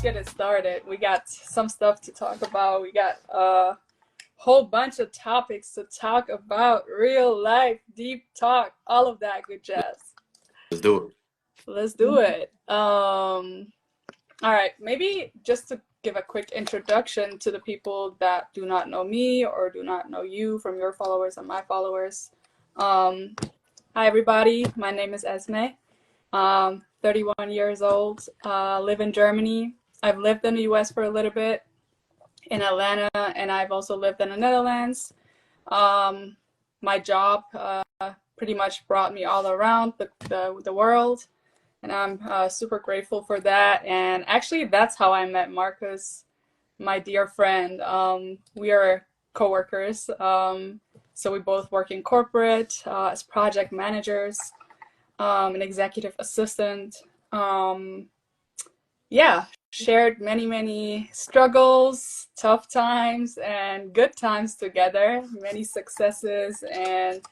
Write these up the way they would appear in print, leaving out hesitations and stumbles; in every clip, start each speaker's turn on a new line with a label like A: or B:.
A: let's get it started. We got some stuff to talk about. We got a whole bunch of topics to talk about, real life, deep talk, all of that good jazz.
B: Let's do it.
A: Let's do it. All right, maybe just to give a quick introduction to the people that do not know me or do not know you from your followers and my followers. Um, Hi, everybody. My name is Esme. 31 years old, live in Germany. I've lived in the US for a little bit in Atlanta, and I've also lived in the Netherlands. Um, my job pretty much brought me all around the world, and I'm super grateful for that. And actually, that's how I met Marcus, my dear friend. We are coworkers, so we both work in corporate as project managers, an executive assistant. Yeah, shared many struggles, tough times, and good times together, many successes, and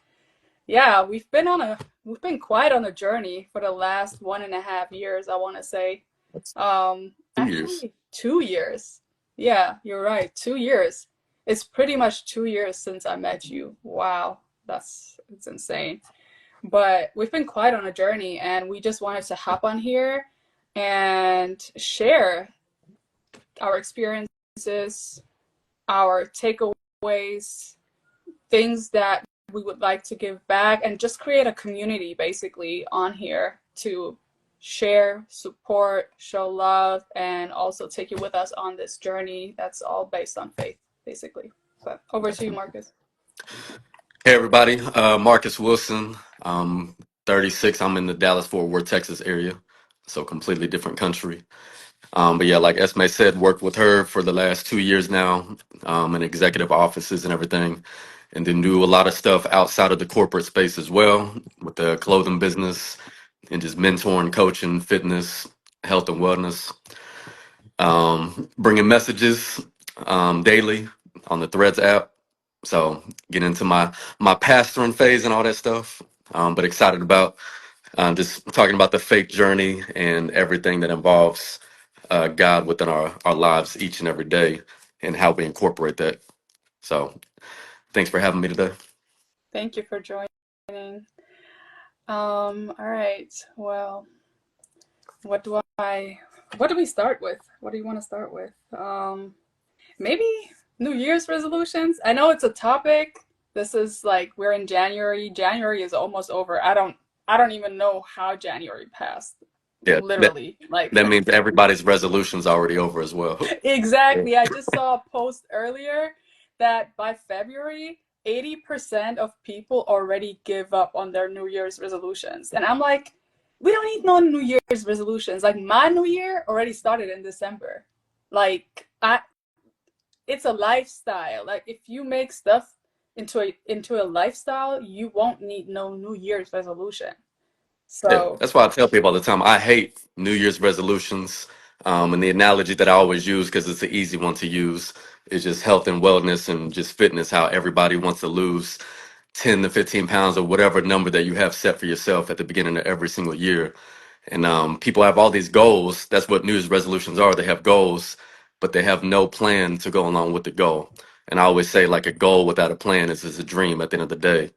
A: yeah, we've been quite on a journey for the last 1.5 years, I want to say.
B: 2 years.
A: Actually, 2 years. Yeah, you're right, 2 years. It's pretty much 2 years since I met you. Wow, it's insane. But we've been quite on a journey, and we just wanted to hop on here and share our experiences, our takeaways, things that we would like to give back, and just create a community basically on here to share, support, show love, and also take you with us on this journey that's all based on faith, basically. But over to you, Marcus.
B: Hey, everybody. Marcus Wilson. 36. I'm in the Dallas-Fort Worth, Texas area, so completely different country. But yeah, like Esme said, worked with her for the last 2 years now, in executive offices and everything, and then do a lot of stuff outside of the corporate space as well with the clothing business and just mentoring, coaching, fitness, health and wellness. Bringing messages daily on the Threads app. So get into my pastoring phase and all that stuff. But excited about just talking about the faith journey and everything that involves God within our lives each and every day and how we incorporate that. So thanks for having me today.
A: Thank you for joining. All right. Well, what do I what do we start with? What do you want to start with? Maybe New Year's resolutions. I know it's a topic. This is like we're in January. January is almost over. I don't even know how January passed.
B: Yeah,
A: Literally. Like
B: that means everybody's resolution's already over as well.
A: exactly. I just saw a post earlier that by February, 80% of people already give up on their New Year's resolutions. And I'm like, we don't need no New Year's resolutions. Like my New Year already started in December. Like it's a lifestyle. Like if you make stuff into a lifestyle, you won't need no New Year's resolution.
B: Yeah,
A: So
B: that's why I tell people all the time. I hate New Year's resolutions. And the analogy that I always use, because it's an easy one to use, is just health and wellness and just fitness. How everybody wants to lose 10 to 15 pounds or whatever number that you have set for yourself at the beginning of every single year. And people have all these goals. That's what New Year's resolutions are. They have goals, but they have no plan to go along with the goal. And I always say, like, a goal without a plan is just a dream at the end of the day.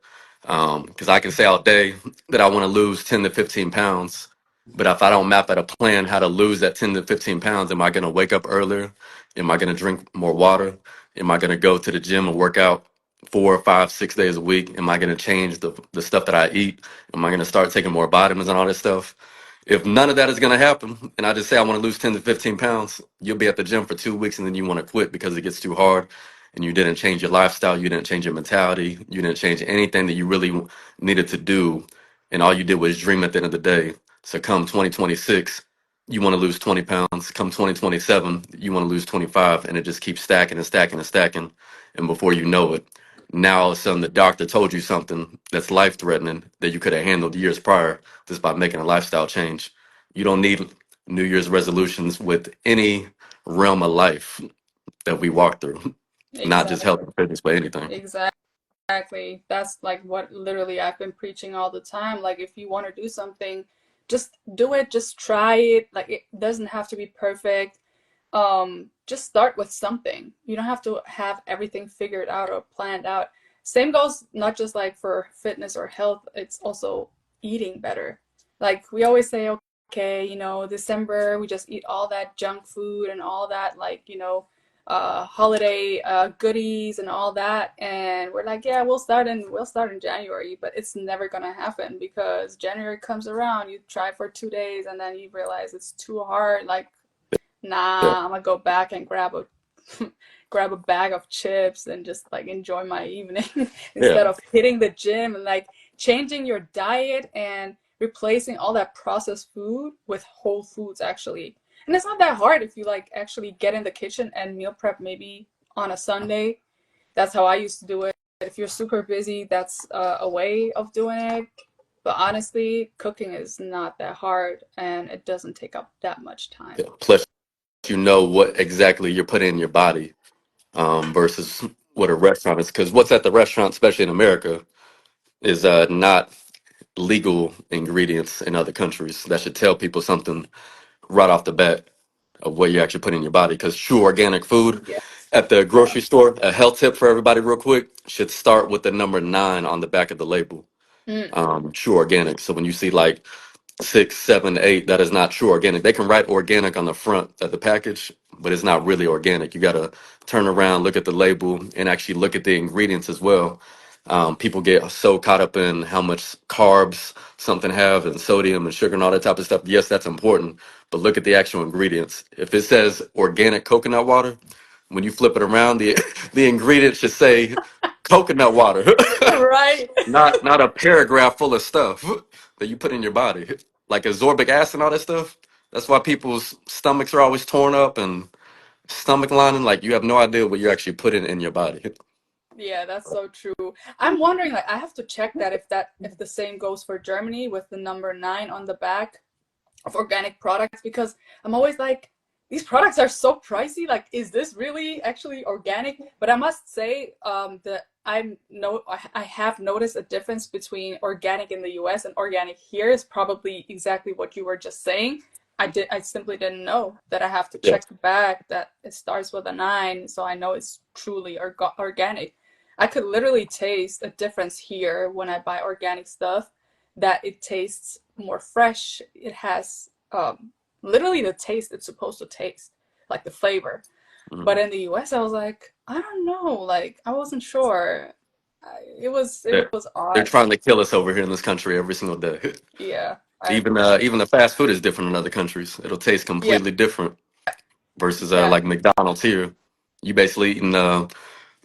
B: Because I can say all day that I want to lose 10 to 15 pounds. But if I don't map out a plan how to lose that 10 to 15 pounds, am I going to wake up earlier? Am I going to drink more water? Am I going to go to the gym and work out 4 or 5, 6 days a week? Am I going to change the stuff that I eat? Am I going to start taking more vitamins and all that stuff? If none of that is going to happen, and I just say I want to lose 10 to 15 pounds, you'll be at the gym for 2 weeks and then you want to quit because it gets too hard and you didn't change your lifestyle, you didn't change your mentality, you didn't change anything that you really needed to do. And all you did was dream at the end of the day. So come 2026, you want to lose 20 pounds. Come 2027, you want to lose 25. And it just keeps stacking and stacking and stacking. And before you know it, now all of a sudden the doctor told you something that's life threatening that you could have handled years prior just by making a lifestyle change. You don't need New Year's resolutions with any realm of life that we walk through, not just health
A: exactly.
B: and fitness, but anything.
A: Exactly. That's like what literally I've been preaching all the time. Like if you want to do something, just do it, just try it. Like it doesn't have to be perfect. just start with something. You don't have to have everything figured out or planned out. Same goes not just like for fitness or health, it's also eating better. Like we always say, okay, December, we just eat all that junk food and all that, like, holiday goodies and all that. And we're like, yeah, we'll start in January, but it's never gonna happen because January comes around, you try for 2 days and then you realize it's too hard. Like,
B: Yeah,
A: nah, I'm gonna go back and grab a grab a bag of chips and just like enjoy my evening
B: yeah,
A: instead of hitting the gym and like changing your diet and replacing all that processed food with whole foods actually. And it's not that hard if you like actually get in the kitchen and meal prep maybe on a Sunday. That's how I used to do it. If you're super busy, that's a way of doing it. But honestly, cooking is not that hard and it doesn't take up that much time.
B: yeah. Plus, you know what exactly you're putting in your body, versus what a restaurant is. Because what's at the restaurant, especially in America, is not legal ingredients in other countries. That should tell people something right off the bat of what you actually put in your body. Because true organic food
A: Yeah.
B: at the
A: Yeah.
B: grocery store, a health tip for everybody, real quick, should start with the number 9 on the back of the label.
A: Mm.
B: True organic. So when you see like 6, 7, 8, that is not true organic. They can write organic on the front of the package, but it's not really organic. You got to turn around, look at the label, and actually look at the ingredients as well. People get so caught up in how much carbs something have and sodium and sugar and all that type of stuff. Yes, that's important, but look at the actual ingredients. If it says organic coconut water, when you flip it around, the the ingredient should say coconut water,
A: Right.
B: not a paragraph full of stuff that you put in your body, like ascorbic acid and all that stuff. That's why people's stomachs are always torn up and stomach lining. Like you have no idea what you're actually putting in your body.
A: Yeah, that's so true. I'm wondering, like, I have to check if the same goes for Germany with the number 9 on the back of organic products because I'm always like, these products are so pricey. Like, is this really actually organic? But I must say, that I have noticed a difference between organic in the US and organic here is probably exactly what you were just saying. I simply didn't know that I have to
B: Yeah.
A: check back that it starts with a 9, so I know it's truly organic. I could literally taste a difference here when I buy organic stuff, that it tastes more fresh. It has literally the taste it's supposed to taste, like the flavor. But
B: Mhm.
A: in the US, I was like, I don't know, like I wasn't sure. It
B: They're,
A: was
B: they're
A: odd.
B: trying to kill us over here in this country every single day.
A: Yeah, I
B: Even the fast food is different in other countries. It'll taste
A: yeah,
B: completely different versus
A: yeah.
B: like McDonald's here. You basically eating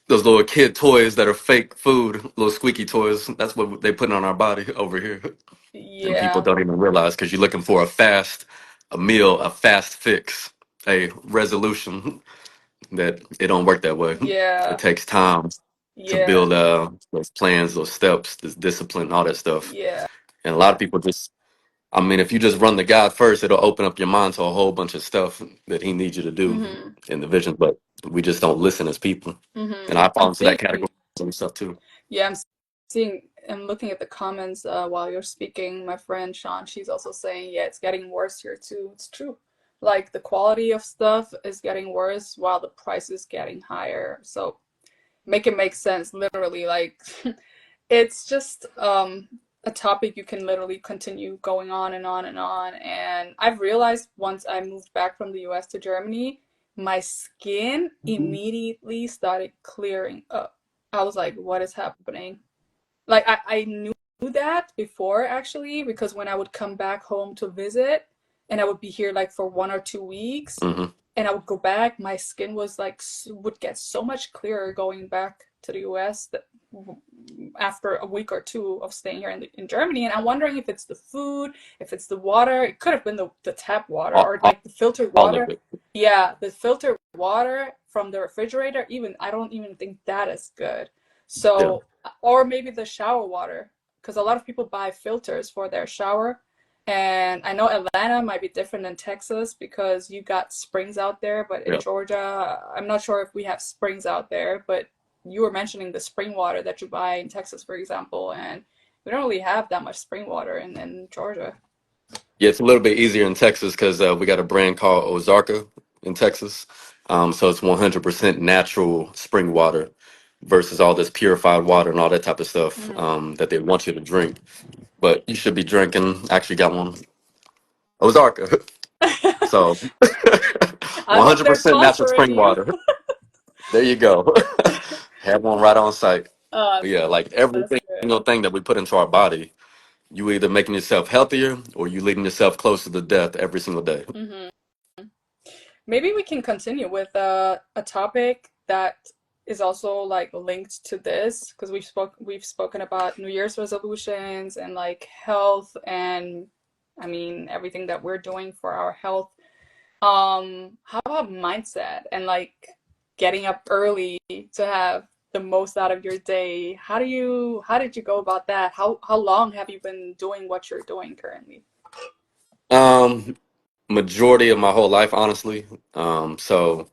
B: those little kid toys that are fake food, little squeaky toys. That's what they put on our body over here, and people
A: Yeah,
B: don't even realize because you're looking for a meal, a fast fix, a resolution. That it don't work that way. It
A: yeah,
B: takes time to
A: yeah,
B: build those plans, those steps, this discipline, all that stuff.
A: yeah.
B: And a lot of people just, I mean, if you just run the God first, it'll open up your mind to a whole bunch of stuff that He needs you to do
A: Mhm.
B: in the vision. But we just don't listen as people. And
A: Mhm.
B: I fall
A: I'm
B: into that
A: seeing
B: category and stuff too.
A: Yeah, I'm looking at the comments while you're speaking. My friend Sean, she's also saying, yeah, it's getting worse here too. It's true. Like the quality of stuff is getting worse while the price is getting higher. So make it make sense, literally. Like it's just a topic you can literally continue going on and on and on. And I've realized once I moved back from the US to Germany, my skin immediately started clearing up. I was like, what is happening? Like I knew that before actually, because when I would come back home to visit and I would be here like for 1 or 2 weeks
B: Hmm.
A: and I would go back, my skin was like would get so much clearer going back to the US that after a week or two of staying here in Germany. And I'm wondering if it's the food, if it's the water. It could have been the tap water
B: All,
A: or
B: all,
A: like the filtered
B: all of
A: water.
B: it.
A: Yeah, the filtered water from the refrigerator, even I don't even think that is good.
B: Yeah.
A: So, or maybe the shower water, because a lot of people buy filters for their shower. And I know Atlanta might be different than Texas because you got springs out there, but in
B: Yeah.
A: Georgia, I'm not sure if we have springs out there, but you were mentioning the spring water that you buy in Texas, for example, and we don't really have that much spring water in Georgia.
B: Yeah, it's a little bit easier in Texas because we got a brand called Ozarka. in Texas. So it's 100% natural spring water versus all this purified water and all that type of stuff
A: Mhm.
B: that they want you to drink. But you should be drinking. Actually, got one Ozarka. So
A: I hope they're
B: 100% natural
A: sponsoring
B: spring
A: you.
B: water. There you go. Have one right on site. But yeah, like every
A: That's good.
B: single thing that we put into our body, you either making yourself healthier or you leading yourself closer to death every single day.
A: Hmm. Maybe we can continue with a topic that is also like linked to this because we've spoken about New Year's resolutions and like health and I mean everything that we're doing for our health. How about mindset and like getting up early to have the most out of your day? How did you go about that? How long have you been doing what you're doing currently?
B: Um, Majority of my whole life, honestly. So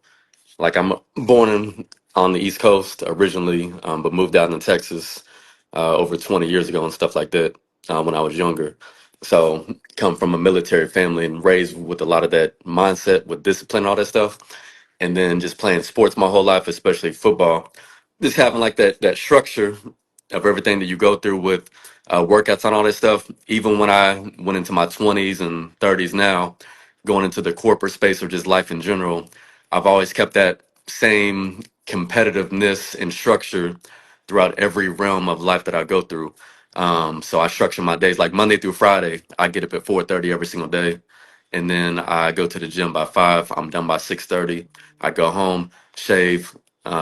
B: like I'm born on the East Coast originally, but moved out in Texas over 20 years ago and stuff like that when I was younger. So come from a military family and raised with a lot of that mindset, with discipline, and all that stuff. And then just playing sports my whole life, especially football. Just having like that structure of everything that you go through with workouts and all that stuff. Even when I went into my 20s and 30s now, going into the corporate space or just life in general, I've always kept that same competitiveness and structure throughout every realm of life that I go through. So I structure my days like Monday through Friday. I get up at 4:30 every single day, and then I go to the gym by 5. I'm done by 6:30. I go home, shave,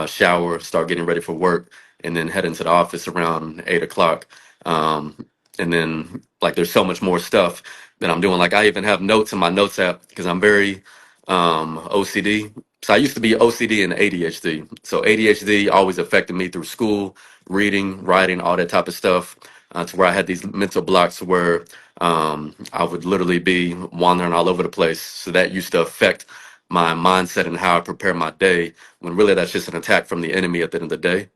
B: shower, start getting ready for work, and then head into the office around 8 o'clock. And then like there's so much more stuff that I'm doing. Like I even have notes in my notes app because I'm very OCD. So I used to be OCD and ADHD. So ADHD always affected me through school, reading, writing, all that type of stuff. To where I had these mental blocks where I would literally be wandering all over the place. So that used to affect my mindset and how I prepare my day. When really that's just an attack from the enemy at the end of the day.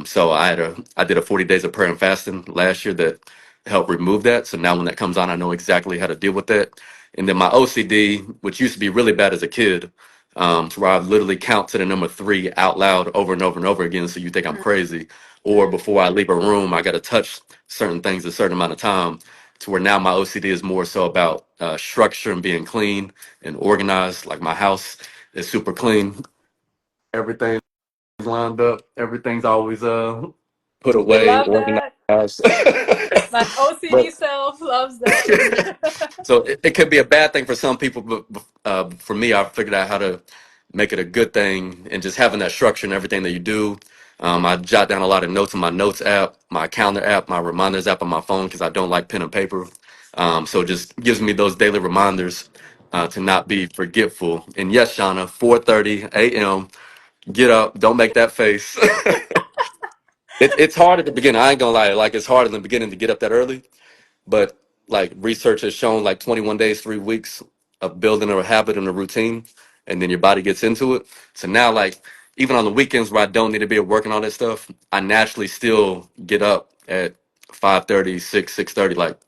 B: So I did a 40 days of prayer and fasting last year that helped remove that. So now when that comes on, I know exactly how to deal with that. And then my OCD, which used to be really bad as a kid, to where I literally count to the number 3 out loud over and over and over again. So you think I'm crazy. Or before I leave a room, I got to touch certain things a certain amount of time. To where now my OCD is more so about structure and being clean and organized. Like my house is super clean. Everything lined up. Everything's always put
A: We
B: away,
A: love
B: organized.
A: that. My OCD
B: But
A: self loves that.
B: so it could be a bad thing for some people, but for me, I figured out how to make it a good thing, and just having that structure in everything that you do. I jot down a lot of notes in my notes app, my calendar app, my reminders app on my phone because I don't like pen and paper. So it just gives me those daily reminders to not be forgetful. And yes, Shauna, 4:30 a.m. Get up. Don't make that face. It's hard at the beginning. I ain't gonna lie. Like it's hard in the beginning to get up that early, but like research has shown, like 21 days, 3 weeks of building a habit and a routine, and then your body gets into it. So now, like even on the weekends where I don't need to be at work and all that stuff, I naturally still get up at 5:30, 6:30. Like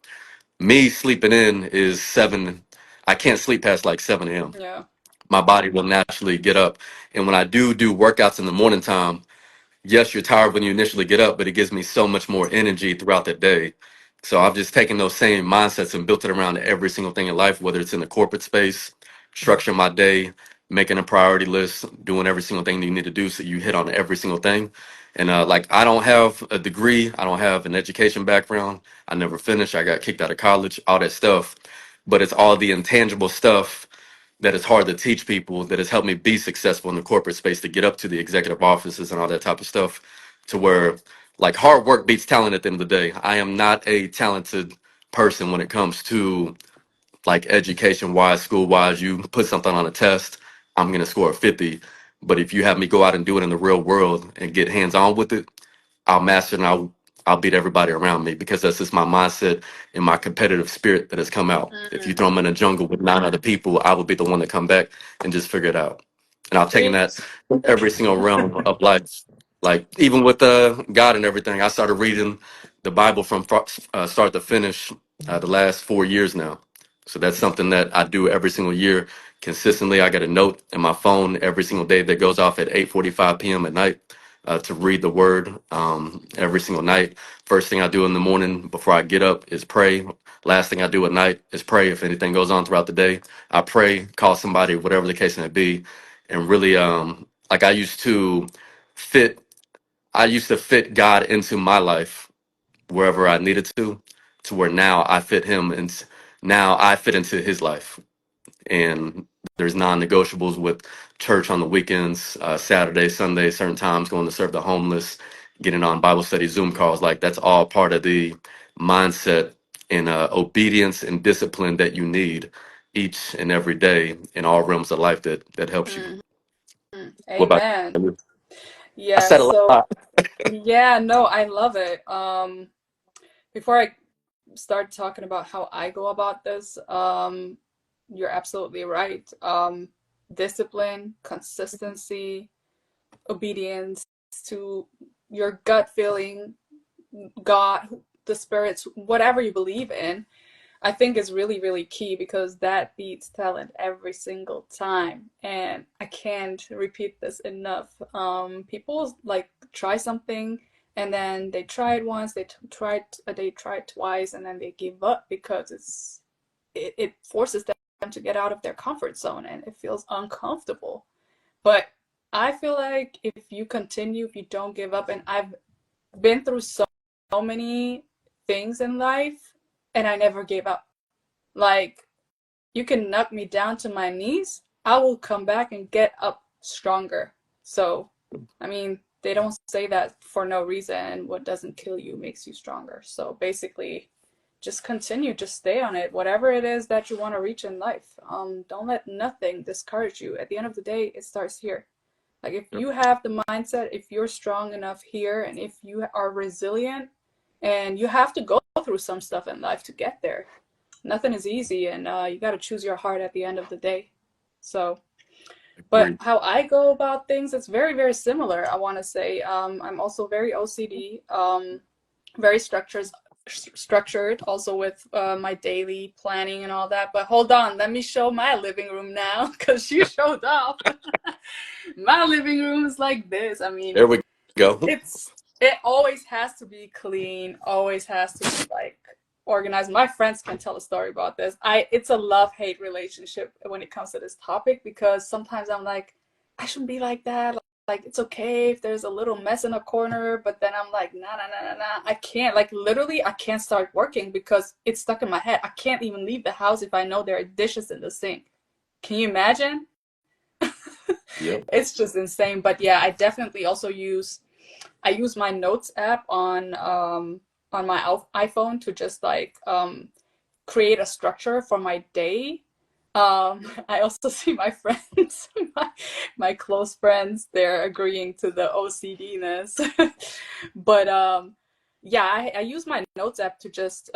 B: me sleeping in is 7. I can't sleep past like 7 a.m.
A: Yeah.
B: My body will naturally get up, and when I do workouts in the morning time, yes, you're tired when you initially get up, but it gives me so much more energy throughout the day. So I've just taken those same mindsets and built it around every single thing in life, whether it's in the corporate space, structuring my day, making a priority list, doing every single thing that you need to do so you hit on every single thing. And like I don't have a degree, I don't have an education background. I never finished. I got kicked out of college, all that stuff. But it's all the intangible stuff that is hard to teach people that has helped me be successful in the corporate space to get up to the executive offices and all that type of stuff to where like hard work beats talent at the end of the day. I am not a talented person when it comes to like education wise, school wise. You put something on a test, I'm going to score a 50. But if you have me go out and do it in the real world and get hands on with it, I'll master and I'll beat everybody around me because that's just my mindset and my competitive spirit that has come out. If you
A: Mm.
B: throw me in a jungle with 9 other people, I will be the one to come back and just figure it out. And I've taken that
A: Preach.
B: every single realm of life. Like even with God and everything, I started reading the Bible from start to finish the last 4 years now. So that's something that I do every single year consistently. I get a note in my phone every single day that goes off at 8:45 p.m. at night to read the word every single night. First thing I do in the morning before I get up is pray. Last thing I do at night is pray. If anything goes on throughout the day, I pray, call somebody, whatever the case may be. And really, like fit, I used to fit God into my life wherever I needed to where now I fit him and now I fit into his life. And there's non-negotiables with church on the weekends, Saturday, Sunday, certain times, going to serve the homeless, getting on Bible study Zoom calls. Like that's all part of the mindset and obedience and discipline that you need each and every day in all realms of life that helps you.
A: Mhm.
B: What about
A: Amen.
B: you? I
A: Yeah,
B: said a
A: so
B: lot.
A: yeah, no, I love it. Before I start talking about how I go about this, you're absolutely right. Discipline, consistency, obedience to your gut feeling, God, the spirits, whatever you believe in, I think is really, really key because that beats talent every single time. And I can't repeat this enough. People like try something and then they try it once, they tried twice, and then they give up because it forces them to get out of their comfort zone and it feels uncomfortable. But I feel like if you continue, if you don't give up, and I've been through so many things in life and I never gave up. Like, you can knock me down to my knees, I will come back and get up stronger. So, I mean, they don't say that for no reason. What doesn't kill you makes you stronger. So basically, just continue, just stay on it. Whatever it is that you want to reach in life, don't let nothing discourage you. At the end of the day, it starts here. Like if
B: Yep,
A: you have the mindset, if you're strong enough here, and if you are resilient, and you have to go through some stuff in life to get there. Nothing is easy, and you got to choose your heart at the end of the day. So, but
B: agreed.
A: how I go about things, it's very, very similar. I want to say I'm also very OCD, very structured, also with my daily planning and all that. But hold on, let me show my living room now because you showed off. My living room is like this. I mean,
B: There we go.
A: it always has to be clean, always has to be like organized. My friends can tell a story about this. It's a love-hate relationship when it comes to this topic because sometimes I'm like, I shouldn't be like that. Like it's okay if there's a little mess in a corner, but then I'm like, nah, nah, nah, nah, nah. I can't. Like literally, I can't start working because it's stuck in my head. I can't even leave the house if I know there are dishes in the sink. Can you imagine?
B: Yep.
A: It's just insane. But yeah, I use my notes app on my iPhone to just like create a structure for my day. I also see my friends, my close friends, they're agreeing to the OCD-ness. But yeah, I use my notes app to just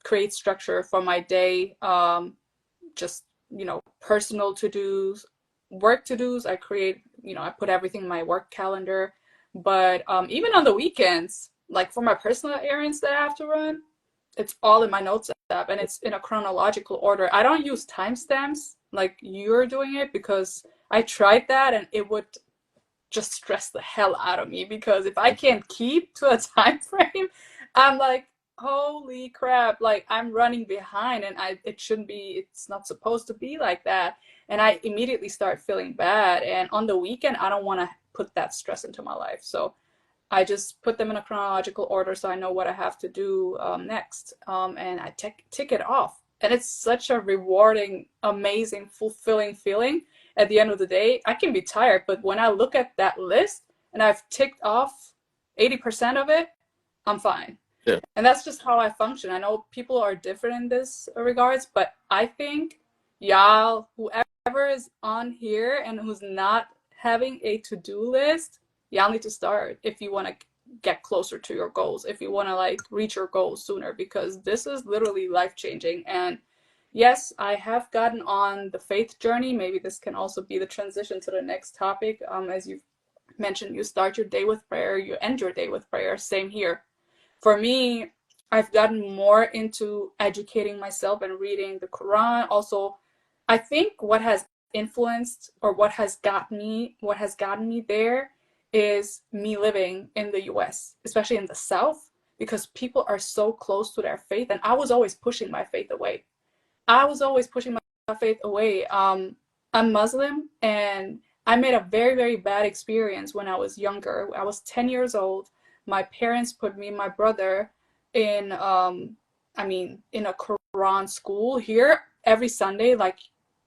A: create structure for my day. Just, personal to-dos, work to-dos. I create, I put everything in my work calendar. But even on the weekends, like for my personal errands that I have to run, it's all in my notes app and it's in a chronological order. I don't use timestamps like you're doing it because I tried that and it would just stress the hell out of me because if I can't keep to a time frame, I'm like, holy crap, like I'm running behind and it shouldn't be, it's not supposed to be like that. And I immediately start feeling bad. And on the weekend, I don't want to put that stress into my life. So I just put them in a chronological order so I know what I have to do next. And I tick it off. And it's such a rewarding, amazing, fulfilling feeling. At the end of the day, I can be tired, but when I look at that list and I've ticked off 80% of it, I'm fine.
B: Yeah.
A: And that's just how I function. I know people are different in this regards, but I think y'all, whoever is on here and who's not having a to-do list, y'all need to start if you want to get closer to your goals, if you want to like reach your goals sooner, because this is literally life-changing. And yes, I have gotten on the faith journey. Maybe this can also be the transition to the next topic. As you mentioned, you start your day with prayer, you end your day with prayer. Same here. For me, I've gotten more into educating myself and reading the Quran. Also, I think what has influenced or what has gotten me there is me living in the US, especially in the South, because people are so close to their faith and I was always pushing my faith away. I was always pushing my faith away. I'm Muslim, and I made a very, very bad experience when I was younger. I was 10 years old. My parents put me and my brother in, in a Quran school here every Sunday. Like,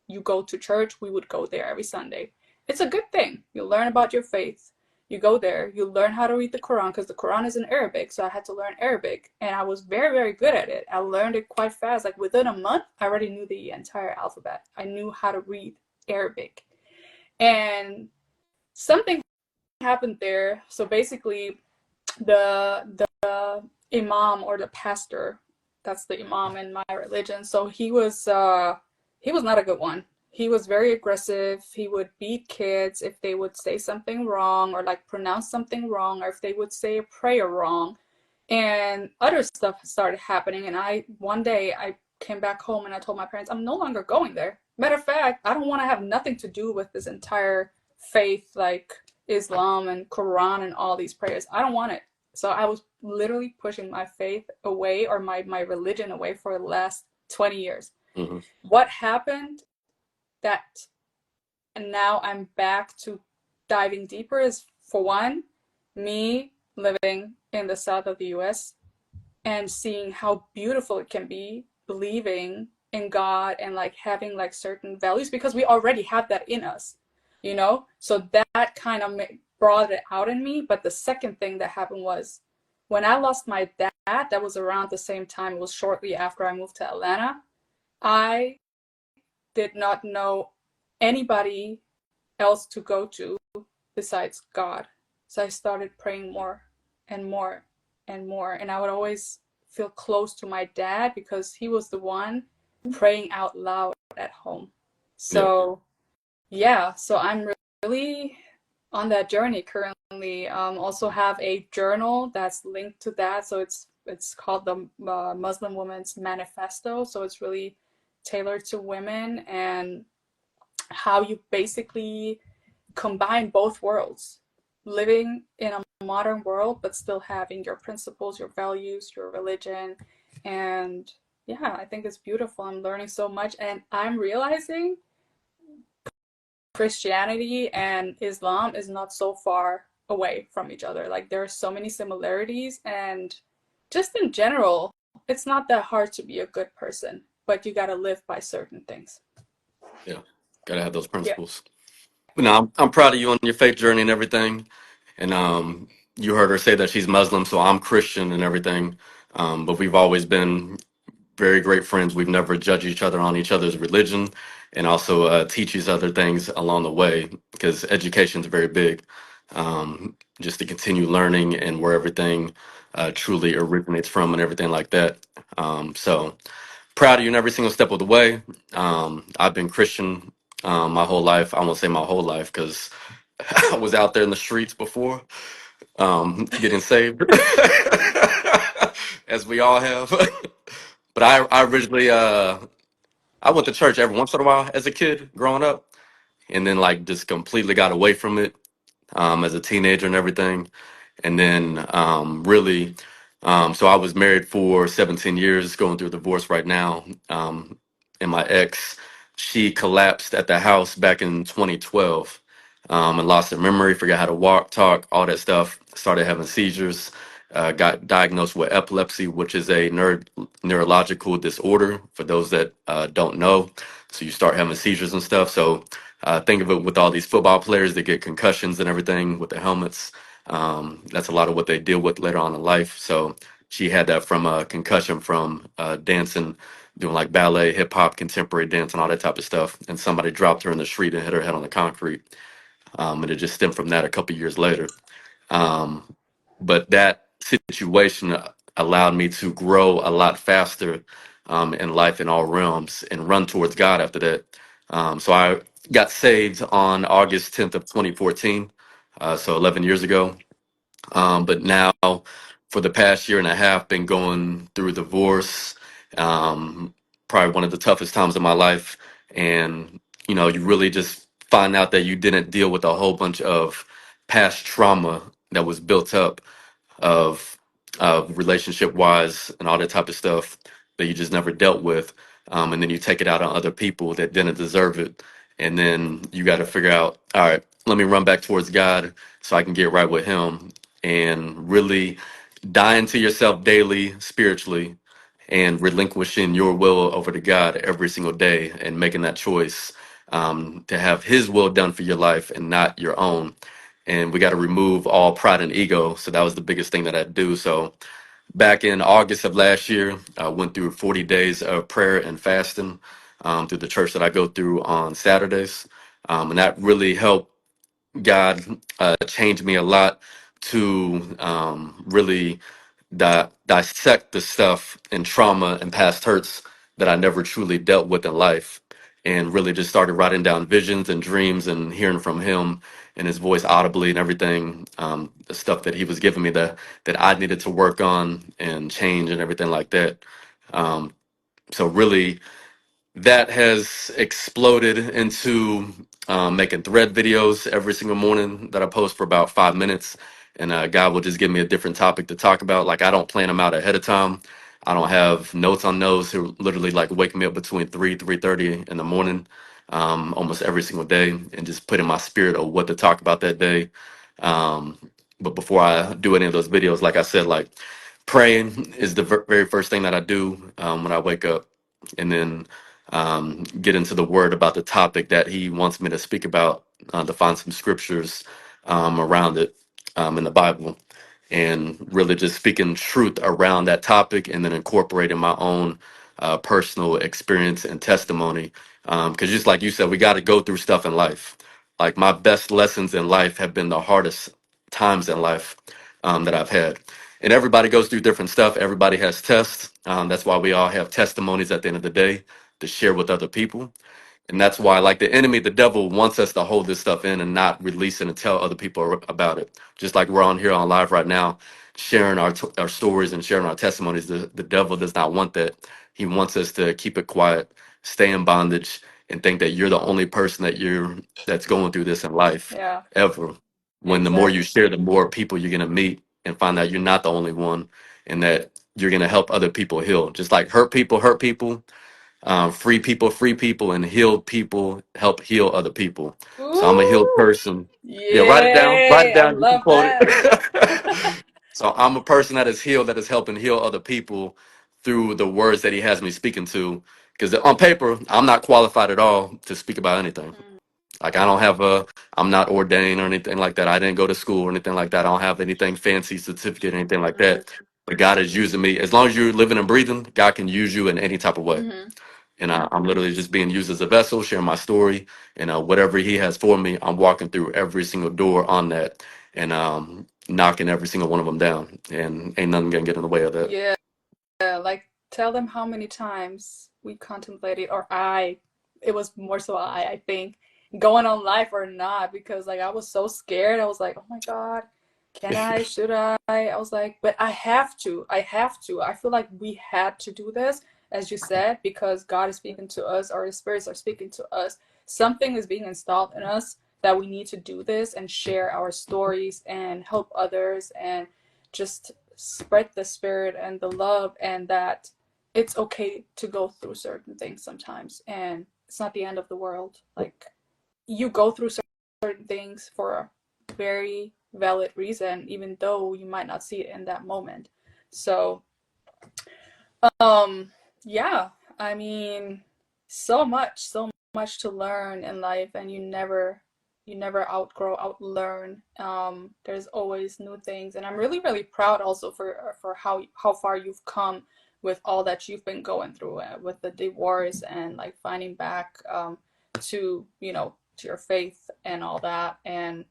A: you go to church, we would go there every Sunday. It's a good thing. You learn about your faith. You go there, you learn how to read the Quran because the Quran is in Arabic, so I had to learn Arabic, and I was very, very good at it. I learned it quite fast. Like within a month, I already knew the entire alphabet. I knew how to read Arabic. And something happened there. So basically, the imam or the pastor, that's the imam in my religion. So he was not a good one. He was very aggressive. He would beat kids if they would say something wrong or like pronounce something wrong, or if they would say a prayer wrong. And other stuff started happening. And one day I came back home and I told my parents, I'm no longer going there. Matter of fact, I don't want to have nothing to do with this entire faith, like Islam and Quran and all these prayers. I don't want it. So I was literally pushing my faith away, or my religion away, for the last 20 years.
B: Mm-hmm.
A: What happened that, and now I'm back to diving deeper, is, for one, me living in the south of the US and seeing how beautiful it can be, believing in God and like having like certain values, because we already have that in us, you know? So that kind of brought it out in me. But the second thing that happened was when I lost my dad, that was around the same time, it was shortly after I moved to Atlanta. I did not know anybody else to go to besides God. So I started praying more and more and more. And I would always feel close to my dad because he was the one praying out loud at home.
B: Yeah.
A: So, yeah, so I'm really on that journey currently. Also have a journal that's linked to that. So it's called the Muslim Woman's Manifesto. So it's really tailored to women and how you basically combine both worlds, living in a modern world but still having your principles, your values, your religion. And yeah, I think it's beautiful. I'm learning so much, and I'm realizing Christianity and Islam is not so far away from each other. Like there are so many similarities, and just in general, it's not that hard to be a good person, but you got to live by certain things.
B: Yeah. Gotta have those
A: Yeah.
B: principles. But no, I'm proud of you on your faith journey and everything. And you heard her say that she's Muslim, so I'm Christian and everything. But we've always been very great friends. We've never judged each other on each other's religion, and also teach each other things along the way, because education is very big. Just to continue learning and where everything truly originates from and everything like that. So proud of you in every single step of the way. I've been Christian my whole life. I won't say my whole life because I was out there in the streets before getting saved, as we all have. But I originally I went to church every once in a while as a kid growing up, and then like just completely got away from it as a teenager and everything. And then really, so I was married for 17 years, going through a divorce right now. And my ex, she collapsed at the house back in 2012 and lost her memory, forgot how to walk, talk, all that stuff. Started having seizures. Got diagnosed with epilepsy, which is a neurological disorder for those that don't know. So you start having seizures and stuff. So think of it with all these football players that get concussions and everything with the helmets. That's a lot of what they deal with later on in life. So she had that from a concussion from dancing, doing like ballet, hip hop, contemporary dance, and all that type of stuff. And somebody dropped her in the street and hit her head on the concrete. And it just stemmed from that a couple years later. Um, but that situation allowed me to grow a lot faster in life in all realms and run towards God after that. So I got saved on August 10th of 2014, so 11 years ago. But now for the past year and a half been going through divorce, um, probably one of the toughest times of my life. And, you really just find out that you didn't deal with a whole bunch of past trauma that was built up of relationship wise and all that type of stuff that you just never dealt with. And then you take it out on other people that didn't deserve it. And then you got to figure out, all right, let me run back towards God so I can get right with Him and really dying to yourself daily, spiritually, and relinquishing your will over to God every single day and making that choice to have His will done for your life and not your own. And we got to remove all pride and ego. So that was the biggest thing that I do. So back in August of last year, I went through 40 days of prayer and fasting through the church that I go through on Saturdays. And that really helped God changed me a lot to really dissect the stuff and trauma and past hurts that I never truly dealt with in life, and really just started writing down visions and dreams and hearing from Him and His voice audibly and everything, the stuff that He was giving me that I needed to work on and change and everything like that. So really that has exploded into making thread videos every single morning that I post for about 5 minutes. And God will just give me a different topic to talk about. Like, I don't plan them out ahead of time. I don't have notes on those who literally like wake me up between 3:30 in the morning, almost every single day, and just put in my spirit of what to talk about that day. Um, but before I do any of those videos, like I said, like praying is the very first thing that I do when I wake up. And then get into the word about the topic that he wants me to speak about, to find some scriptures around it in the Bible, and really just speaking truth around that topic, and then incorporating my own personal experience and testimony. Because just like you said, we got to go through stuff in life. Like, my best lessons in life have been the hardest times in life that I've had. And everybody goes through different stuff. Everybody has tests. That's why we all have testimonies at the end of the day to share with other people. And that's why, like, the enemy, the devil wants us to hold this stuff in and not release it and tell other people about it. Just like we're on here on live right now, sharing our stories and sharing our testimonies. The devil does not want that. He wants us to keep it quiet, stay in bondage, and think that you're the only person that's going through this in life
A: Yeah,
B: ever. When the more you
A: exactly.
B: share, the more people you're gonna meet and find out you're not the only one, and that you're gonna help other people heal. Just like hurt people, free people, and healed people help heal other people. So I'm a healed
A: Ooh,
B: person. Yeah, write it down. Write it
A: yay! I
B: down. You can
A: love
B: quote
A: that.
B: it. So I'm a person that is healed, that is helping heal other people through the words that he has me speaking to. Because on paper, I'm not qualified at all to speak about anything. Like, I don't have I'm not ordained or anything like that. I didn't go to school or anything like that. I don't have anything fancy certificate or anything like that. But God is using me. As long as you're living and breathing, God can use you in any type of way.
A: Mm-hmm.
B: And I'm literally just being used as a vessel, sharing my story, and whatever He has for me, I'm walking through every single door on that, and knocking every single one of them down, and ain't nothing gonna get in the way of that.
A: Yeah, like tell them how many times we contemplated, or it was more so I think, going on live or not, because like I was so scared. I was like, oh my God, can I, should I was like, but I have to. I feel like we had to do this, as you said, because God is speaking to us, our spirits are speaking to us. Something is being installed in us that we need to do this and share our stories and help others and just spread the spirit and the love, and that it's okay to go through certain things sometimes, and it's not the end of the world. Like, you go through certain things for a very valid reason, even though you might not see it in that moment. So um yeah, I mean, so much to learn in life, and you never outlearn. There's always new things, and I'm really really proud also for how far you've come with all that you've been going through, with the divorce and like finding back to to your faith and all that. And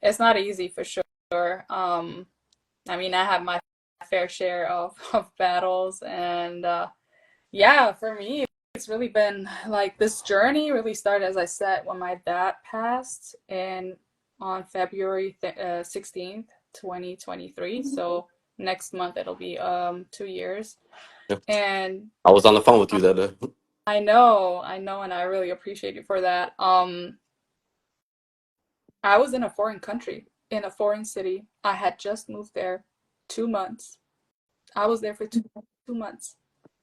A: it's not easy for sure. I mean, I have my fair share of battles, and yeah, for me, it's really been like this journey really started, as I said, when my dad passed, and on February 16th, 2023. So Next month it'll be 2 years.
B: Yeah.
A: And
B: I was on the phone with you that day.
A: I know, and I really appreciate you for that. I was in a foreign country, in a foreign city. I had just moved there 2 months. I was there for 2 months.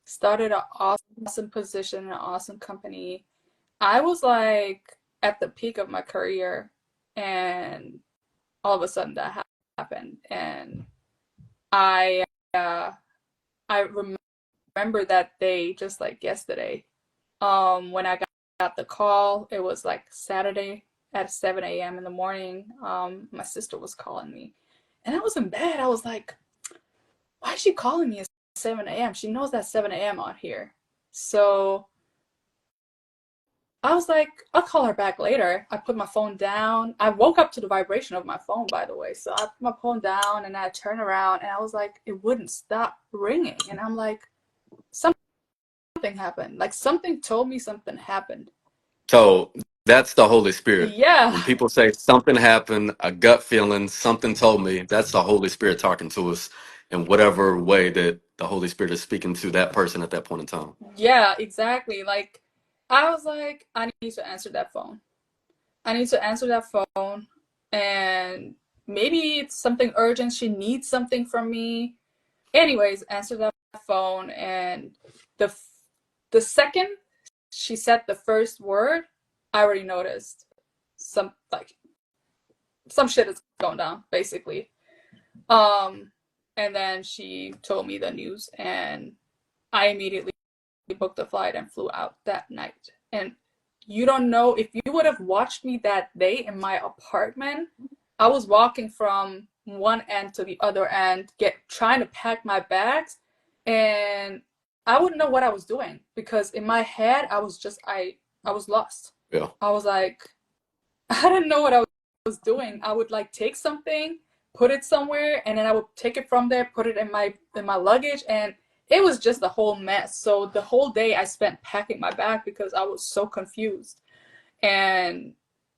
A: Started an awesome position, an awesome company. I was like at the peak of my career, and all of a sudden that happened. And I uh, I remember that day just like yesterday. When I got the call, it was like Saturday at 7 a.m. in the morning. My sister was calling me, and I was in bed. I was like, why is she calling me at 7 a.m.? She knows that 7 a.m. out here. So I was like, I'll call her back later. I put my phone down. I woke up to the vibration of my phone, by the way. So I put my phone down and I turned around and I was like, it wouldn't stop ringing. And I'm like, something happened. Like something told me something happened.
B: So that's the Holy Spirit.
A: Yeah.
B: When people say something happened, a gut feeling, something told me, that's the Holy Spirit talking to us in whatever way that the Holy Spirit is speaking to that person at that point in time.
A: Yeah, exactly. Like I was like, I need to answer that phone. I need to answer that phone. And maybe it's something urgent. She needs something from me. Anyways, answer that phone, and the the second she said the first word, I already noticed some shit is going down, basically. Um, and then she told me the news, and I immediately booked a flight and flew out that night. And you don't know, if you would have watched me that day in my apartment, I was walking from one end to the other end, trying to pack my bags, and I wouldn't know what I was doing because in my head I was lost.
B: Yeah.
A: I was like, I didn't know what I was doing. I would like take something, put it somewhere, and then I would take it from there, put it in my luggage, and it was just a whole mess. So the whole day I spent packing my bag because I was so confused. And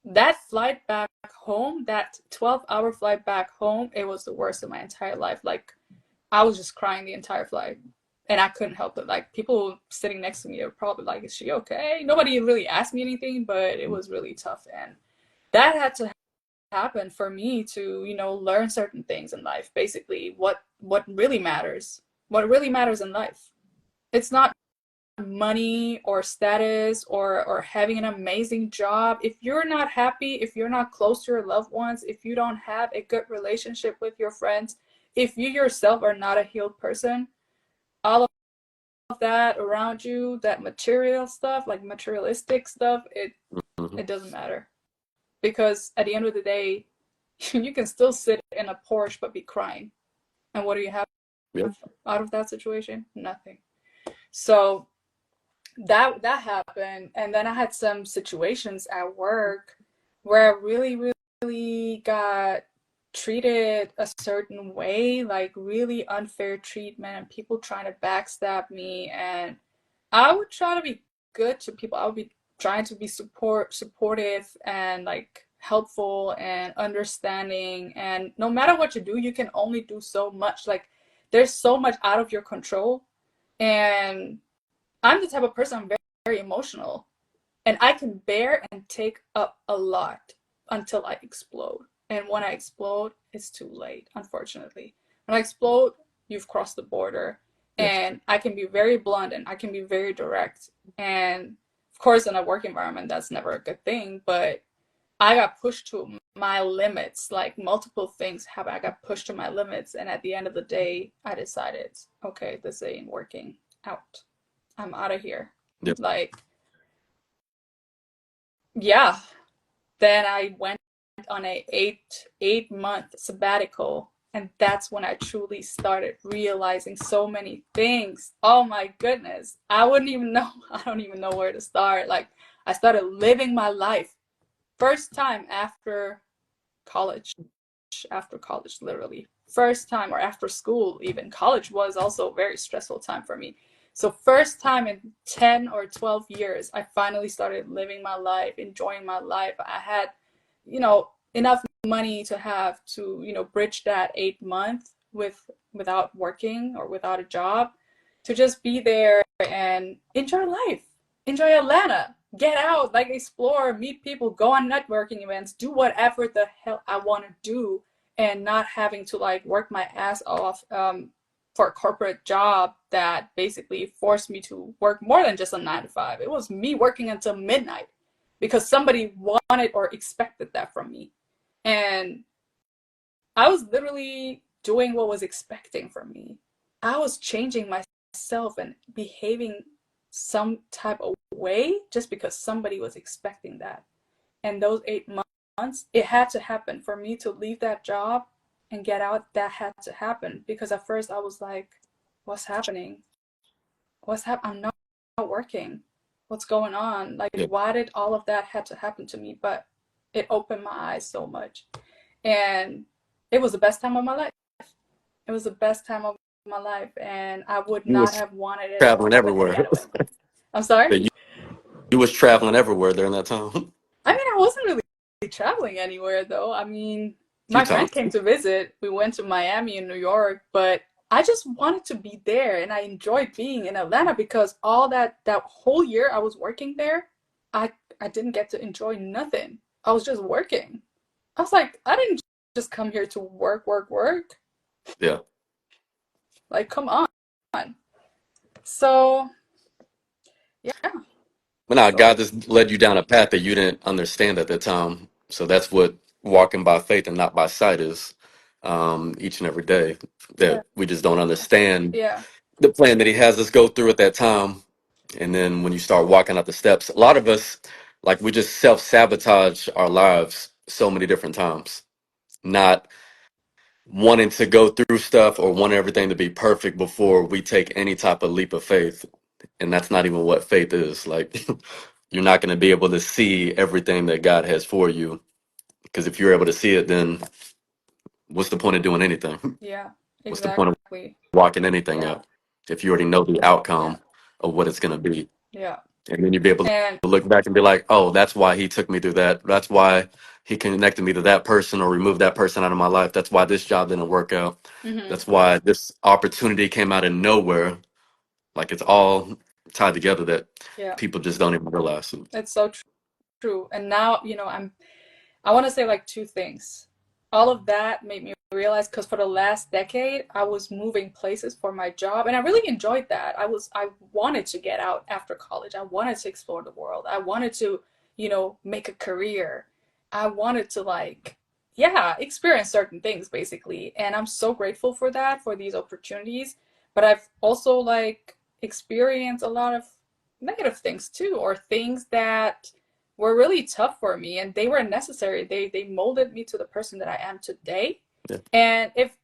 A: that flight back home, that 12-hour flight back home, it was the worst of my entire life. Like I was just crying the entire flight. And I couldn't help it. Like people sitting next to me are probably like, is she okay? Nobody really asked me anything, but it was really tough. And that had to happen for me to, learn certain things in life. Basically, what really matters. What really matters in life. It's not money or status or having an amazing job. If you're not happy, if you're not close to your loved ones, if you don't have a good relationship with your friends, if you yourself are not a healed person, all of that around you, that material stuff, like materialistic stuff,
B: Hmm.
A: it doesn't matter. Because at the end of the day, you can still sit in a Porsche but be crying. And what do you have
B: Yep.
A: out of that situation? Nothing. So that happened, and then I had some situations at work where I really got treated a certain way, like really unfair treatment and people trying to backstab me. And I would try to be good to people. I would be trying to be supportive and like helpful and understanding. And no matter what you do, you can only do so much. Like there's so much out of your control. And I'm the type of person, I'm very, very emotional. And I can bear and take up a lot until I explode. And when I explode, it's too late, unfortunately. When I explode, you've crossed the border.
B: Yeah.
A: And I can be very blunt and I can be very direct. And of course, in a work environment, that's never a good thing. But I got pushed to my limits, like multiple things have. I got pushed to my limits. And at the end of the day, I decided, okay, this ain't working out. I'm out of here.
B: Yep.
A: Like, yeah. Then I went on a eight month sabbatical, and that's when I truly started realizing so many things. Oh my goodness. I wouldn't even know. I don't even know where to start. Like I started living my life first time college, after college, literally. First time, or after school, even. College was also a very stressful time for me. So, first time in 10 or 12 years, I finally started living my life, enjoying my life. I had, enough money to have to, bridge that 8 month. without working or without a job, to just be there and enjoy life, enjoy Atlanta, get out, like explore, meet people, go on networking events, do whatever the hell I want to do, and not having to like work my ass off for a corporate job that basically forced me to work more than just a 9 to 5. It was me working until midnight because somebody wanted or expected that from me. And I was literally doing what was expecting from me. I was changing myself and behaving some type of way just because somebody was expecting that. And those 8 months, it had to happen for me to leave that job and get out. That had to happen because at first I was like, what's happening? I'm not working. What's going on? Like,
B: Yeah.
A: why did all of that had to happen to me? But it opened my eyes so much. And it was the best time of my life. It was the best time of my life, and I would
B: You
A: not
B: was
A: have wanted it to
B: traveling
A: happen
B: everywhere.
A: any other way. I'm sorry?
B: That you was traveling everywhere during that time.
A: I mean, I wasn't really traveling anywhere though. I mean,
B: A few
A: my friend
B: times.
A: came to visit. We went to Miami and New York, but I just wanted to be there and I enjoyed being in Atlanta because all that whole year I was working there, I I didn't get to enjoy nothing. I was just working. I was like, I didn't just come here to work, work, work.
B: Yeah.
A: Like, come on. So, yeah.
B: But now God
A: So,
B: just led you down a path that you didn't understand at the time. So that's what walking by faith and not by sight is, each and every day.
A: yeah.
B: That we just don't understand
A: Yeah.
B: the plan that He has us go through at that time. And then when you start walking up the steps, a lot of us, like we just self sabotage our lives so many different times, not wanting to go through stuff or want everything to be perfect before we take any type of leap of faith. And that's not even what faith is. Like, you're not going to be able to see everything that God has for you. Because if you're able to see it, then what's the point of doing anything?
A: Yeah.
B: What's the point of
A: Exactly.
B: walking anything
A: Yeah.
B: out if you already know the
A: Yeah.
B: outcome of what it's going to be?
A: Yeah.
B: And then you'll be able to
A: And
B: look back and be like, oh, that's why He took me through that. That's why He connected me to that person or removed that person out of my life. That's why this job didn't work out.
A: mhm.
B: That's why this opportunity came out of nowhere. Like, it's all tied together that
A: Yeah.
B: people just don't even realize.
A: It's so true. And now, I want to say like two things. All of that made me realize because for the last decade, I was moving places for my job, and I really enjoyed that. I wanted to get out after college. I wanted to explore the world. I wanted to, make a career. I wanted to like, yeah, experience certain things basically. And I'm so grateful for that, for these opportunities. But I've also like experienced a lot of negative things too, or things that were really tough for me and they were necessary. They molded me to the person that I am today.
B: Yeah.
A: And if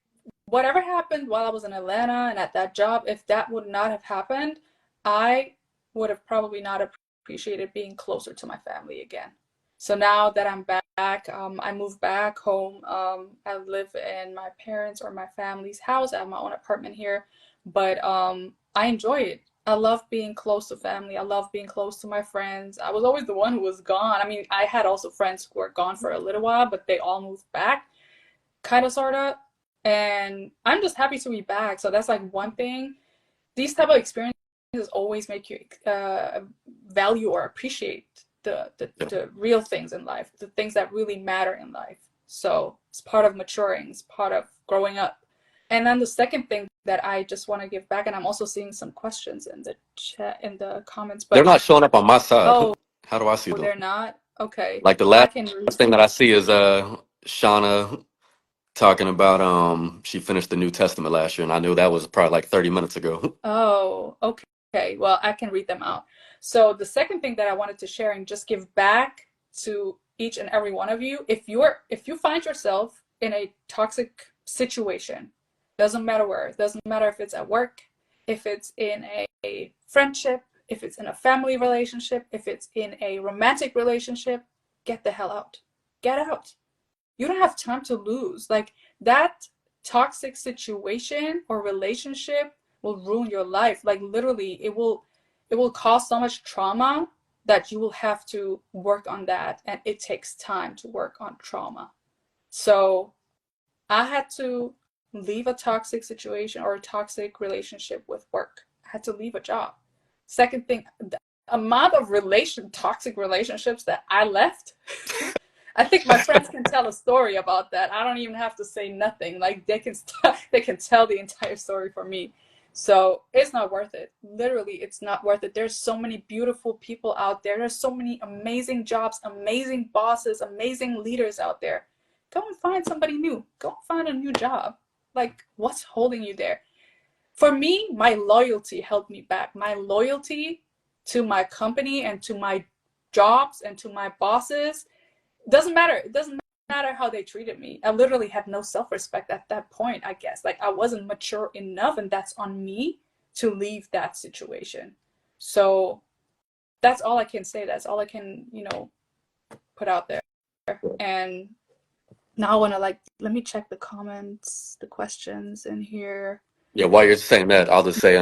A: whatever happened while I was in Atlanta and at that job, if that would not have happened, I would have probably not appreciated being closer to my family again. So now that I'm back, I moved back home. I live in my parents' or my family's house. I have my own apartment here, but I enjoy it. I love being close to family. I love being close to my friends. I was always the one who was gone. I mean, I had also friends who were gone for a little while, but they all moved back, kind of, sort of. And I'm just happy to be back. So that's like one thing. These type of experiences always make you value or appreciate
B: Yeah.
A: the real things in life, the things that really matter in life. So it's part of maturing, it's part of growing up. And then the second thing that I just want to give back, and I'm also seeing some questions in the chat, in the comments,
B: They're
A: but
B: not showing up on my side.
A: oh,
B: How do I see them?
A: they're not? Okay.
B: Like the
A: I
B: last
A: can read.
B: thing that I see is Shauna talking about she finished the New Testament last year, and I knew that was probably like 30 minutes ago.
A: Oh, okay. Well, I can read them out. So the second thing that I wanted to share and just give back to each and every one of you, if you find yourself in a toxic situation, doesn't matter where, doesn't matter if it's at work, if it's in a friendship, if it's in a family relationship, if it's in a romantic relationship, get the hell out. Get out. You don't have time to lose. Like that toxic situation or relationship will ruin your life. Like literally, it will cause so much trauma that you will have to work on that, and it takes time to work on trauma. So I had to leave a toxic situation or a toxic relationship with work. I had to leave a job. Second thing, the amount of toxic relationships that I left. I think my friends can tell a story about that. I don't even have to say nothing. Like they can tell the entire story for me. So it's not worth it. Literally, it's not worth it. There's so many beautiful people out there. There's so many amazing jobs, amazing bosses, amazing leaders out there. Go and find somebody new. Go and find a new job. Like, what's holding you there? For me, my loyalty held me back. My loyalty to my company and to my jobs and to my bosses doesn't matter. It doesn't matter how they treated me. I literally had no self-respect at that point, I guess. Like, I wasn't mature enough, and that's on me to leave that situation. So that's all I can say. That's all I can, put out there. And now I want to, like, let me check the comments, the questions in here.
B: Yeah, while you're saying that, I'll just say,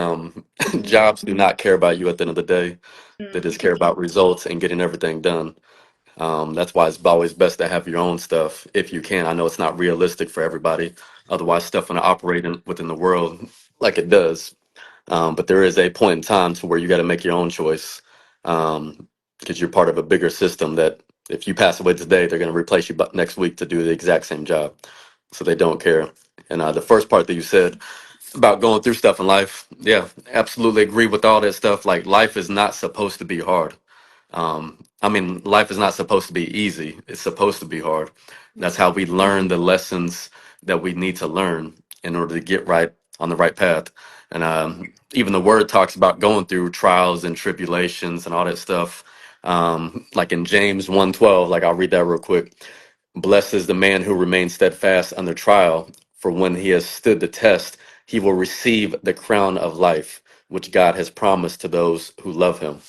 B: jobs do not care about you at the end of the day. They just care about results and getting everything done. That's why it's always best to have your own stuff if you can. I know it's not realistic for everybody. Otherwise, stuff going to operate within the world like it does. But there is a point in time to where you got to make your own choice, because you're part of a bigger system that if you pass away today, they're going to replace you next week to do the exact same job. So they don't care. And the first part that you said about going through stuff in life, yeah, absolutely agree with all that stuff. Like, life is not supposed to be hard. I mean, life is not supposed to be easy. It's supposed to be hard. That's how we learn the lessons that we need to learn in order to get right on the right path. And even the word talks about going through trials and tribulations and all that stuff. Like in James 1:12, like I'll read that real quick. Blessed is the man who remains steadfast under trial, for when he has stood the test, he will receive the crown of life, which God has promised to those who love him.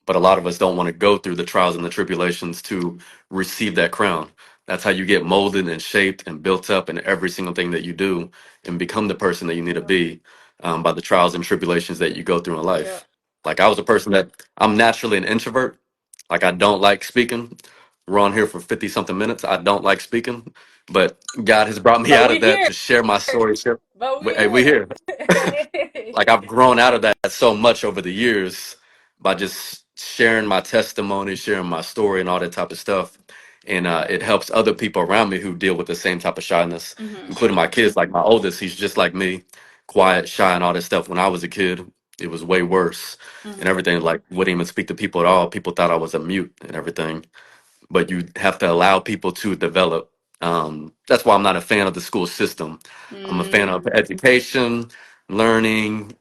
B: But a lot of us don't want to go through the trials and the tribulations to receive that crown. That's how you get molded and shaped and built up in every single thing that you do and become the person that you need to be, by the trials and tribulations that you go through in
A: Yeah.
B: life. Like, I was a person that I'm naturally an introvert. Like, I don't like speaking. We're on here for 50 something minutes. I don't like speaking, but God has brought me
A: But
B: out
A: we
B: of that
A: here.
B: to share my story.
A: But we
B: Hey, we
A: here.
B: here. Like, I've grown out of that so much over the years by just sharing my testimony, sharing my story, and all that type of stuff. And it helps other people around me who deal with the same type of shyness, including my kids. Like my oldest, he's just like me, quiet, shy, and all that stuff. When I was a kid, it was way worse and everything. Like, wouldn't even speak to people at all. People thought I was a mute and everything, but you have to allow people to develop. That's why I'm not a fan of the school system. I'm a fan of education, learning,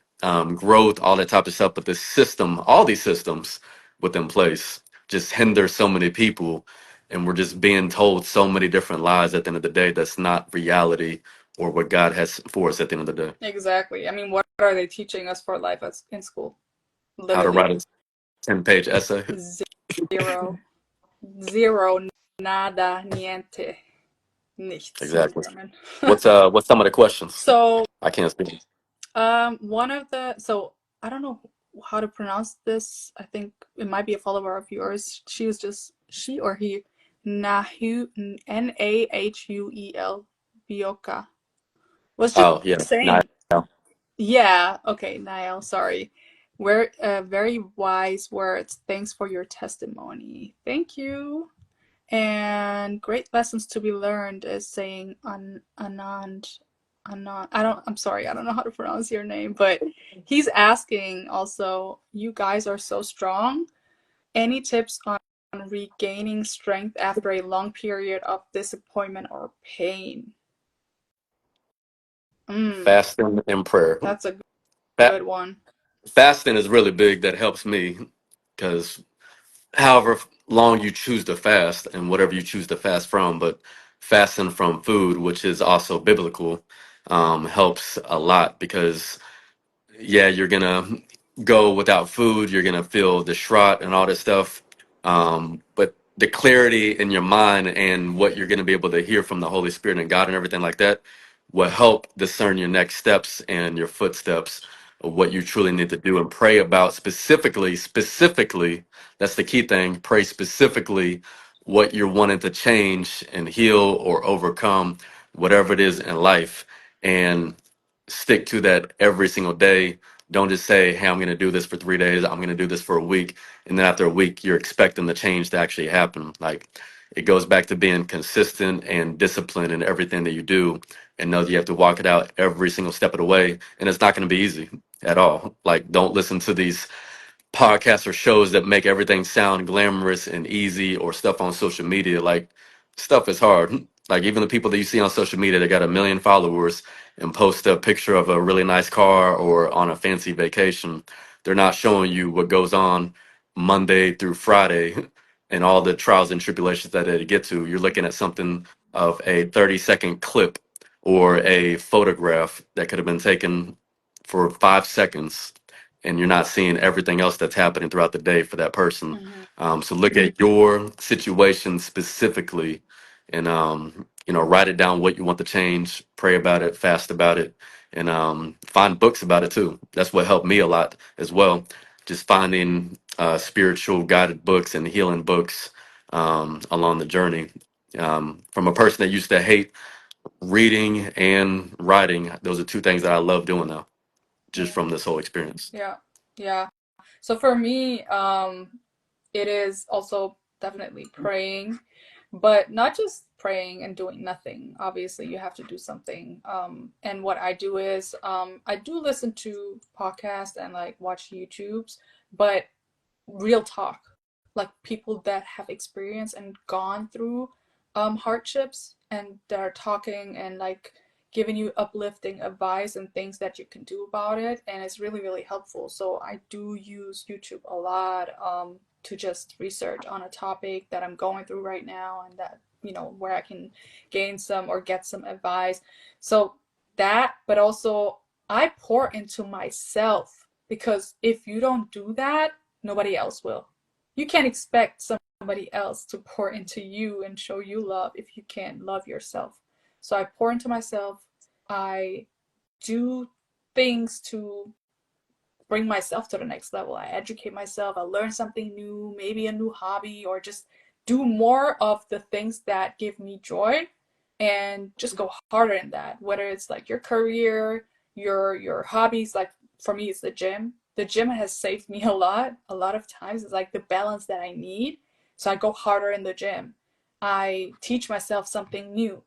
B: growth, all that type of stuff. But the system, all these systems within place, just hinder so many people, and we're just being told so many different lies at the end of the day. That's not reality or what God has for us at the end of the day.
A: Exactly. I mean, what are they teaching us for life in school?
B: How to
A: Literally
B: write a 10-page essay.
A: zero, zero, nada, niente, nichts in
B: Exactly.
A: German.
B: What's some of the questions?
A: So,
B: I can't speak.
A: so I don't know how to pronounce this. I think it might be a follower of yours. She or he, Nahu, Nahuel, Bioka, was just
B: Oh yeah. No,
A: saying, yeah, okay, Niall, sorry. Very wise words. Thanks for your testimony. Thank you. And great lessons to be learned is saying Anand. I'm sorry, I don't know how to pronounce your name, but he's asking also, you guys are so strong. Any tips on regaining strength after a long period of disappointment or pain?
B: fasting and prayer.
A: That's a
B: Fa-
A: good one.
B: Fasting is really big. That helps me because however long you choose to fast and whatever you choose to fast from, but fasting from food, which is also biblical, helps a lot because yeah, you're gonna go without food, you're gonna feel distraught and all this stuff. But the clarity in your mind and what you're gonna be able to hear from the Holy Spirit and God and everything like that will help discern your next steps and your footsteps of what you truly need to do and pray about specifically, that's the key thing. Pray specifically what you're wanting to change and heal or overcome, whatever it is in life, and stick to that every single day. Don't just say, hey, I'm going to do this for 3 days. I'm going to do this for a week. And then after a week, you're expecting the change to actually happen. Like, it goes back to being consistent and disciplined in everything that you do, and know that you have to walk it out every single step of the way. And it's not going to be easy at all. Like, don't listen to these podcasts or shows that make everything sound glamorous and easy, or stuff on social media. Like, stuff is hard. Like, even the people that you see on social media that got a million followers and post a picture of a really nice car or on a fancy vacation, they're not showing you what goes on Monday through Friday and all the trials and tribulations that they get to. You're looking at something of a 30-second clip or a photograph that could have been taken for 5 seconds, and you're not seeing everything else that's happening throughout the day for that person.
A: Mm-hmm.
B: So look at your situation specifically, and write it down what you want to change, pray about it, fast about it, and find books about it too. That's what helped me a lot as well. Just finding spiritual guided books and healing books along the journey. From a person that used to hate reading and writing, those are two things that I love doing now, just
A: Yeah.
B: from this whole experience.
A: Yeah. Yeah. So for me, it is also definitely praying, but not just praying and doing nothing. Obviously, you have to do something. And what I do is, I do listen to podcasts and like watch YouTubes, but real talk, like people that have experienced and gone through hardships, and they're talking and like giving you uplifting advice and things that you can do about it, and it's really really helpful. So I do use YouTube a lot, to just research on a topic that I'm going through right now, and that, where I can gain some or get some advice. So that, but also I pour into myself, because if you don't do that, nobody else will. You can't expect somebody else to pour into you and show you love if you can't love yourself. So I pour into myself. I do things to bring myself to the next level. I educate myself. I learn something new, maybe a new hobby, or just do more of the things that give me joy, and just go harder in that. Whether it's like your career, your hobbies, like for me it's the gym. The gym has saved me a lot. A lot of times it's like the balance that I need. So I go harder in the gym. I teach myself something new.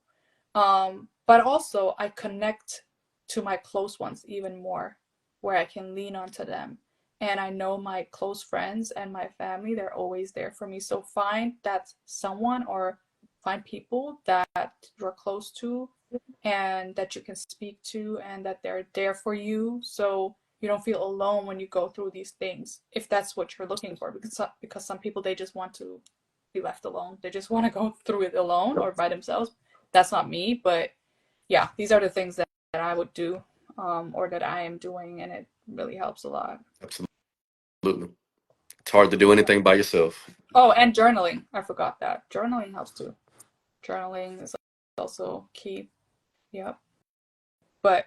A: But also I connect to my close ones even more, where I can lean onto them. And I know my close friends and my family, they're always there for me. So find that someone, or find people that you're close to and that you can speak to, and that they're there for you, so you don't feel alone when you go through these things, if that's what you're looking for. Because some people, they just want to be left alone. They just want to go through it alone or by themselves. That's not me, but yeah, these are the things that I would do, or that I am doing, and it really helps a lot.
B: Absolutely. It's hard to do anything by yourself.
A: Oh, and journaling. I forgot that. Journaling helps too. Journaling is also key. Yep. But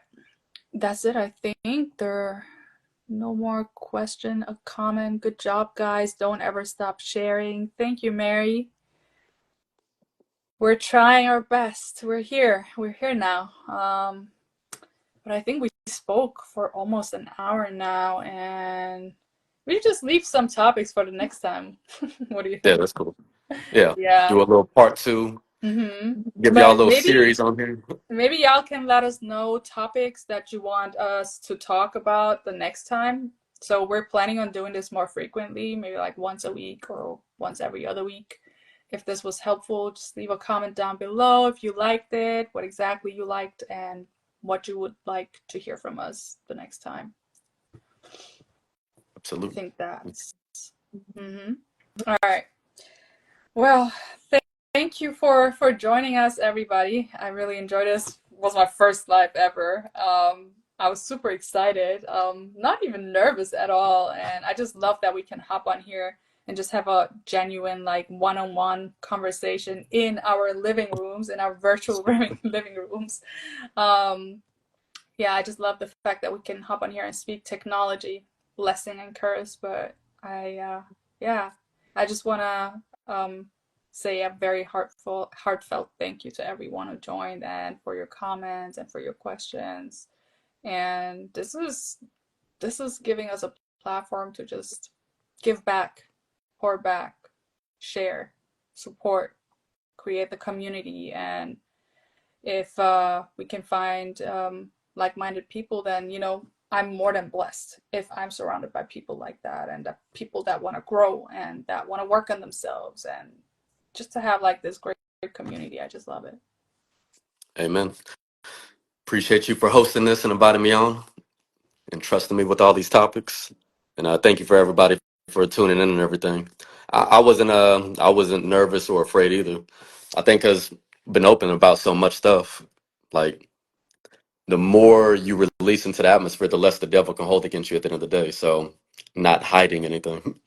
A: that's it, I think. There are no more question, a comment. Good job, guys. Don't ever stop sharing. Thank you, Mary. We're trying our best. We're here. We're here now. But I think we spoke for almost an hour now, and we just leave some topics for the next time. What do you
B: Yeah,
A: think?
B: that's cool. Yeah.
A: Yeah.
B: Do a little part two.
A: Mm-hmm.
B: Give y'all a
A: But
B: little
A: maybe
B: series on here.
A: maybe y'all can let us know topics that you want us to talk about the next time. So we're planning on doing this more frequently, maybe like once a week or once every other week. If this was helpful, just leave a comment down below if you liked it, what exactly you liked, and what you would like to hear from us the next time. I
B: Absolutely.
A: think that's. Mm-hmm. All right. Well, thank you for joining us, everybody. I really enjoyed this. It was my first live ever. I was super excited. Not even nervous at all, and I just love that we can hop on here and just have a genuine like one-on-one conversation in our living rooms, in our virtual living rooms. Um, yeah, I just love the fact that we can hop on here and speak technology, blessing and curse. But yeah, I just wanna say a very heartfelt thank you to everyone who joined and for your comments and for your questions. And this is giving us a platform to just give back, pour back, share, support, create the community. And if we can find like-minded people, then I'm more than blessed if I'm surrounded by people like that, and people that want to grow and that want to work on themselves, and just to have like this great community. I just love it.
B: Amen. Appreciate you for hosting this and inviting me on and trusting me with all these topics. And thank you for everybody for tuning in and everything. I wasn't nervous or afraid either. I think because been open about so much stuff. Like the more you release into the atmosphere, the less the devil can hold against you at the end of the day. So not hiding anything.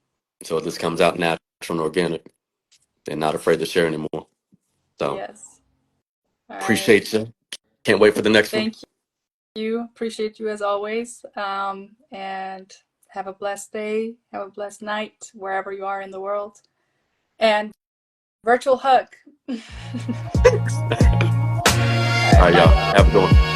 B: So it just comes out natural and organic and not afraid to share anymore. So
A: Yes. All right.
B: appreciate you. Can't wait for the next one.
A: Thank you. Appreciate you as always. And have a blessed day. Have a blessed night wherever you are in the world. And virtual hug. All
B: All
A: right.
B: right,
A: Bye,
B: y'all. Have a
A: y'all.
B: good one.